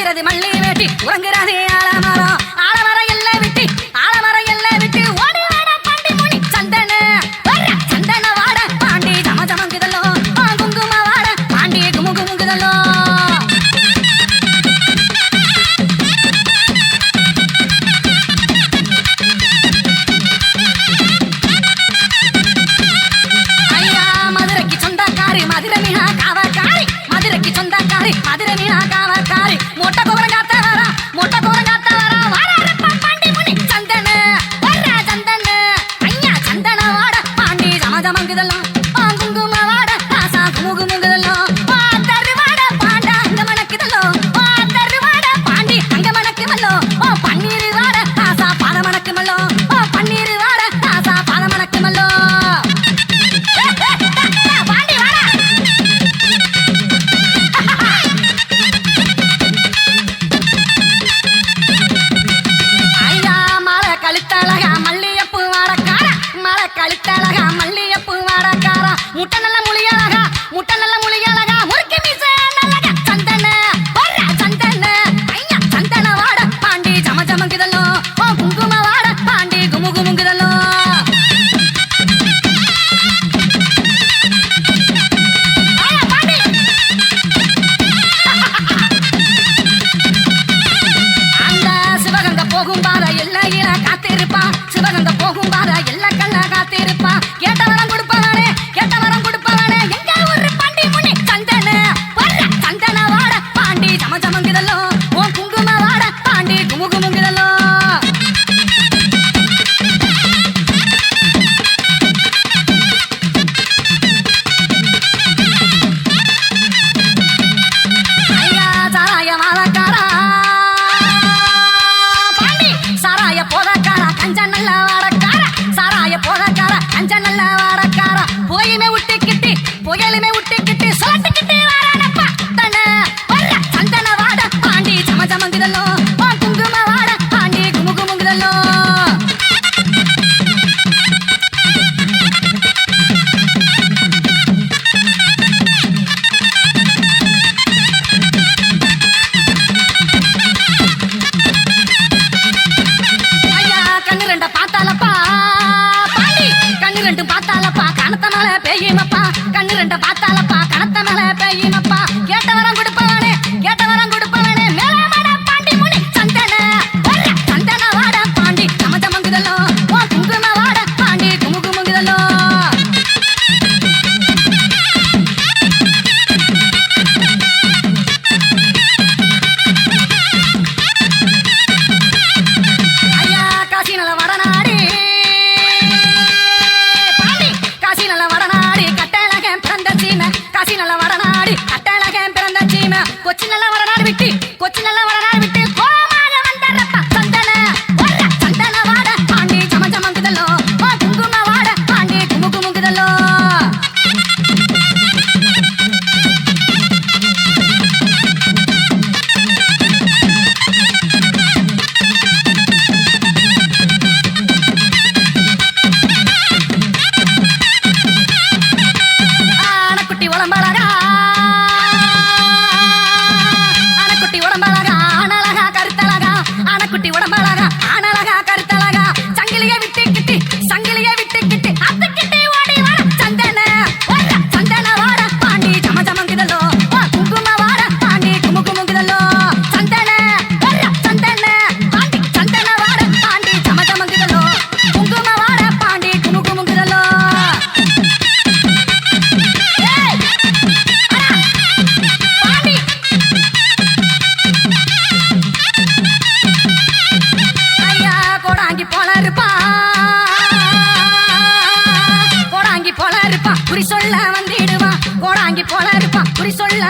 உடுக்கிறது மல்லி வேட்டி உறங்குறது ஆலமரம் ஆலமரம் எல்லாம் விட்டு ஆலமரம் எல்லாம் விட்டு ஓடி வாட பாண்டி முனி சந்தன சந்தன வாட பாண்டி ஜம ஜமங்குதல்லோ குங்கும வாட பாண்டி குமு குமுங்குதல்லோ ஐயா மதுரைக்கு சொந்தக்காரி மதுரை மீனா காவக்காரி மதுரைக்கு சொந்தக்காரி மதுரை மீனா காவக்காரி மொட்டை கோபுரம் காத்த வரா மொட்டை கோபுரம் காத்த வரா வாரப்பா பாண்டி முனி சந்தன வர்ற சந்தன ஐயா சந்தன வாட பாண்டி ஜம ஜமங்குதல்லோ குங்கும வாட ராசா குமு குமுங்குதல்லோ தரு வாட பாண்டா அங்க மணக்குதல்லோ தரு வாட பாண்டி அங்க மணக்குமல்லோ பன்னீர் வாட ராசா பாத மணக்குமல்லோ பன்னீர் வாட ராசா பாத மணக்குமல்லோ பாண்டி வாடா ஐயா மலை கழுத்தழகா மல்லியப்பூ வாடக்கார மலை கழுத்தழகா மல்லியப்பூ வாடக்கார முட்டை நல்ல முழியழகா முட்டை நல்ல முழியழகா முறுக்கி மீச நல்லகா சந்தன வர்ற சந்தன ஐயா சந்தன வாட பாண்டி ஜம ஜமங்குதல்லோ குங்கும வாட பாண்டி குமு குமுங்குதல்லோ பாண்டி அந்த சிவகங்கை போகும் பாத எல்லையில காத்திருப்பான் சிவகங்கை போகும் பாத எல்லா கண்ண காத்திருப்பான் கேட்ட வரம் கொடுப்பவனே கேட்ட வரம் கொடுப்பவனே எங்க ஒரு பாண்டி முனி சந்தன வர்ற சந்தன வாட பாண்டி ஜம ஜமங்குதல்லோ குங்கும வாட பாண்டி குமு குமுங்குதல்லோ ஐயா சாராய வாழக்காரா பாண்டி சாராய போதக்காரா கஞ்ச நல்ல வாடக்கார சாராய போதக்கார கஞ்ச நல்ல வாடக்கார போயுமே விட்டுக்கிட்டு புயலுமே விட்டுக்கிட்டு சொல்லட்டுக்கிட்டு வாரானப்பா தன வர்ற சந்தன வாட பாண்டி ஜம ஜமங்குதல்லோ குங்கும வாட பாண்டி குமு குமுங்குதல்லோ ஐயா கண்ணு ரெண்ட பார்த்தாலப்பா பாண்டி கண்ணு ரெண்டு பார்த்தாலப்பா கணத்த மேல பெய்யுமப்பா கண்ணு ரெண்ட பார்த்தாலப்பா கணத்த மேல பெய்யுமப்பா கேட்ட வரம் கொடுப்பவனே கேட்ட வரம் கொடுப்பவனே மேல வாட பாண்டி முனி சந்தன வர்ற சந்தன வாட பாண்டி ஜம ஜமங்குதல்லோ குங்கும வாட பாண்டி குமு குமுங்குதல்லோ ஐயா காசி நல்ல வடநாடு பாண்டி காசி நல்ல வடநாடு கட்டழகன் பிறந்த சீமை காசி நல்ல வடநாடு கட்டழகன் பிறந்த சீமை கொச்சி நல்ல வடநாடு விட்டு கொச்சி நல்ல வடநாடு விட்டு கோமாக வந்தரப்பா சந்தன வர்ற சந்தன வாட பாண்டி ஜம ஜமங்குதல்லோ குங்கும வாட பாண்டி குமு குமுங்குதல்லோ ஆனக்குட்டி உடம்பழகா ஆனக்குட்டி உடம்பழகா ஆனழகா கருத்தழகா ஆனக்குட்டி உடம்பழகா ஆனழகா கருத்தழகா சங்கிலிய விட்டுக்கிட்டு அத்துக்கிட்டு ஓடி வாட சந்தன வர்ற சந்தன வாட பாண்டி ஜம ஜமங்குதல்லோ குங்கும வாட பாண்டி குமு குமுங்குதல்லோ சந்தன வர்ற சந்தன பாண்டி சந்தன வாட பாண்டி ஜம ஜமங்குதல்லோ குங்கும வாட பாண்டி குமு குமுங்குதல்லோ ஏய் அடா பாண்டி ஐயா கோடாங்கி போல இருப்பா கோடாங்கி போல இருப்பா குறி சொல்ல வந்திடுவா கோடாங்கி போல இருப்பா குறி சொல்ல